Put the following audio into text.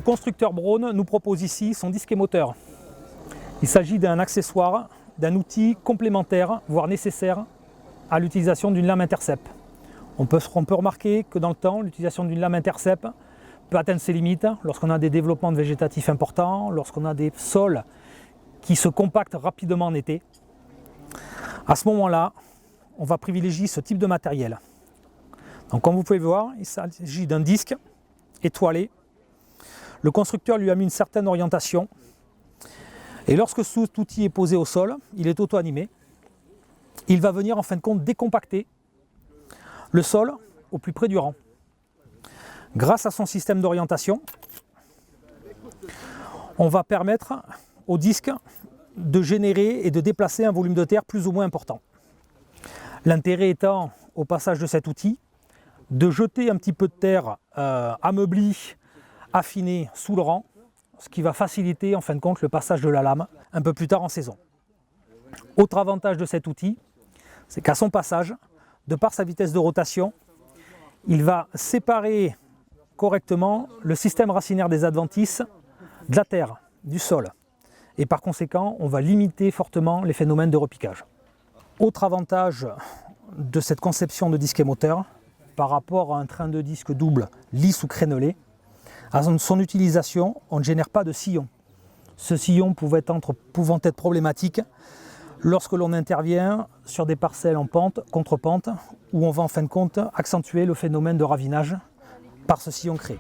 constructeur Braun nous propose ici son disque émoteur. Il s'agit d'un accessoire, d'un outil complémentaire, voire nécessaire à l'utilisation d'une lame intercept. On peut remarquer que dans le temps, l'utilisation d'une lame intercept peut atteindre ses limites lorsqu'on a des développements de végétatifs importants, lorsqu'on a des sols qui se compactent rapidement en été. À ce moment-là, on va privilégier ce type de matériel. Donc comme vous pouvez le voir, il s'agit d'un disque étoilé. Le constructeur lui a mis une certaine orientation. Et lorsque cet outil est posé au sol, il est auto-animé. Il va venir en fin de compte décompacter le sol au plus près du rang. Grâce à son système d'orientation, on va permettre au disque de générer et de déplacer un volume de terre plus ou moins important. L'intérêt étant, au passage de cet outil, de jeter un petit peu de terre ameublie, affinée sous le rang, ce qui va faciliter en fin de compte le passage de la lame un peu plus tard en saison. Autre avantage de cet outil, c'est qu'à son passage, de par sa vitesse de rotation, il va séparer correctement le système racinaire des adventices de la terre, du sol. Et par conséquent, on va limiter fortement les phénomènes de repiquage. Autre avantage de cette conception de disque émoteur, par rapport à un train de disque double lisse ou crénelé, à son utilisation, on ne génère pas de sillon. Ce sillon pouvant être problématique lorsque l'on intervient sur des parcelles en pente, contre-pente, où on va en fin de compte accentuer le phénomène de ravinage par ce sillon créé.